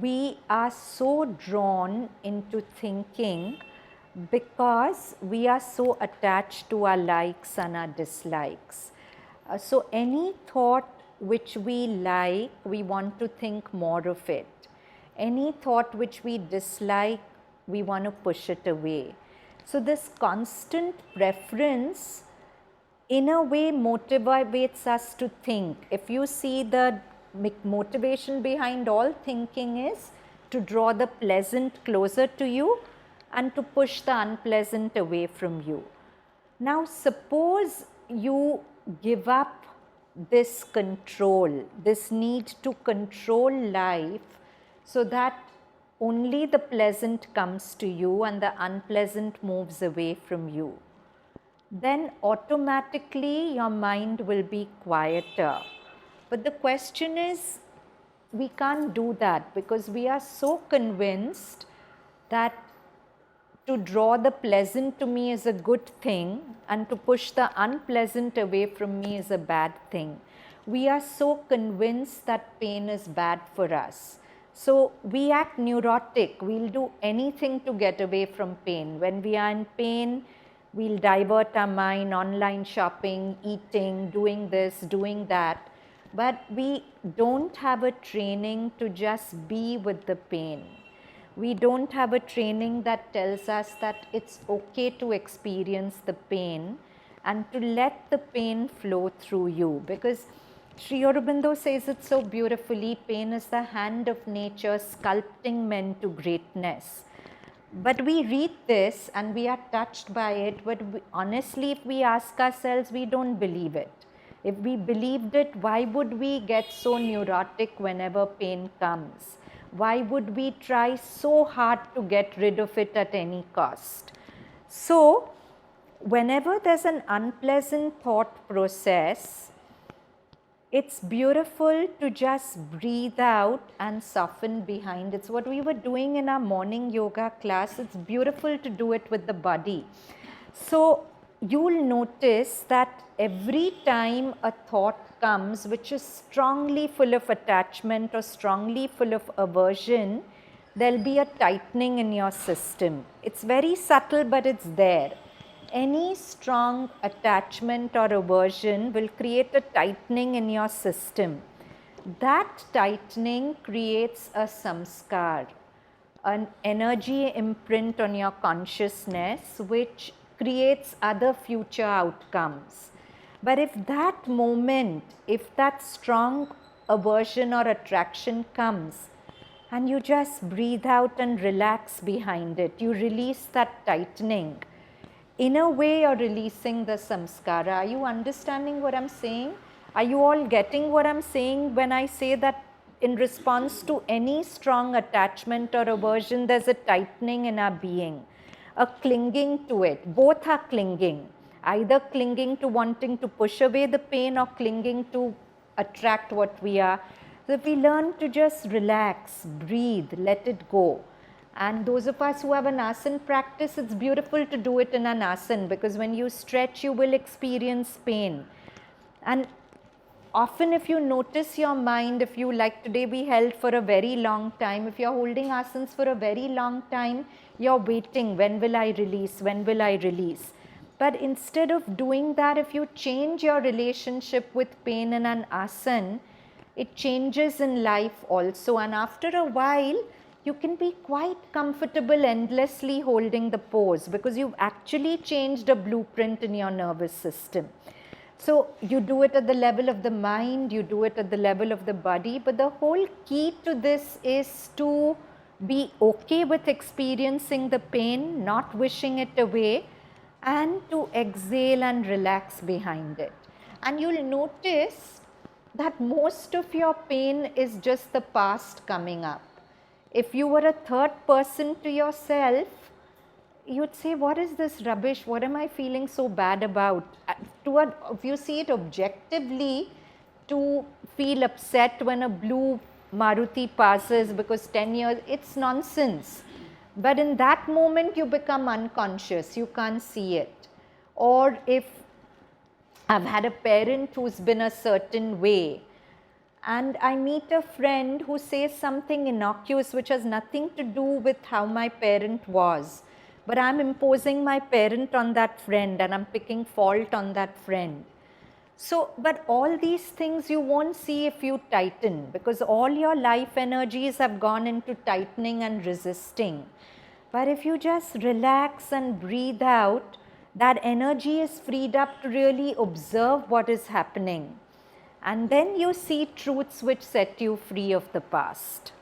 we are so drawn into thinking because we are so attached to our likes and our dislikes. So any thought which we like, we want to think more of it. Any thought which we dislike, we want to push it away. So this constant preference in a way motivates us to think. If you see, the motivation behind all thinking is to draw the pleasant closer to you and to push the unpleasant away from you. Now suppose you give up this control, this need to control life so that only the pleasant comes to you and the unpleasant moves away from you. Then automatically your mind will be quieter. But the question is, we can't do that because we are so convinced that to draw the pleasant to me is a good thing and to push the unpleasant away from me is a bad thing. We are so convinced that pain is bad for us. So we act neurotic. We'll do anything to get away from pain. When we are in pain, we'll divert our mind, online shopping, eating, doing this, doing that. But we don't have a training to just be with the pain. We don't have a training that tells us that it's okay to experience the pain and to let the pain flow through you. Because Sri Aurobindo says it so beautifully, pain is the hand of nature sculpting men to greatness. But we read this and we are touched by it, but honestly, if we ask ourselves, we don't believe it. If we believed it, why would we get so neurotic whenever pain comes? Why would we try so hard to get rid of it at any cost? So, whenever there's an unpleasant thought process, it's beautiful to just breathe out and soften behind. It's what we were doing in our morning yoga class. It's beautiful to do it with the body. So you'll notice that every time a thought comes which is strongly full of attachment or strongly full of aversion, there'll be a tightening in your system. It's very subtle, but it's there. Any strong attachment or aversion will create a tightening in your system. That tightening creates a samskar, an energy imprint on your consciousness, which creates other future outcomes. But if that moment, if that strong aversion or attraction comes, and you just breathe out and relax behind it, you release that tightening. In a way, you're releasing the samskara. Are you understanding what I'm saying? Are you all getting what I'm saying when I say that in response to any strong attachment or aversion, there's a tightening in our being, a clinging to it. Both are clinging, either clinging to wanting to push away the pain or clinging to attract what we are. So if we learn to just relax, breathe, let it go. And those of us who have an asana practice, it's beautiful to do it in an asana, because when you stretch, you will experience pain. And often if you notice your mind, if you, like today we held for a very long time, if you're holding asanas for a very long time, you're waiting, when will I release, when will I release? But instead of doing that, if you change your relationship with pain in an asana, it changes in life also. And after a while, you can be quite comfortable endlessly holding the pose, because you've actually changed a blueprint in your nervous system. So you do it at the level of the mind, you do it at the level of the body, but the whole key to this is to be okay with experiencing the pain, not wishing it away, and to exhale and relax behind it. And you'll notice that most of your pain is just the past coming up. If you were a third person to yourself, you'd say, what is this rubbish? What am I feeling so bad about? If you see it objectively, to feel upset when a blue Maruti passes because 10 years, it's nonsense. But in that moment, you become unconscious. You can't see it. Or if I've had a parent who's been a certain way, and I meet a friend who says something innocuous which has nothing to do with how my parent was, but I'm imposing my parent on that friend and I'm picking fault on that friend. So, but all these things you won't see if you tighten, because all your life energies have gone into tightening and resisting. But if you just relax and breathe out, that energy is freed up to really observe what is happening. And then you see truths which set you free of the past.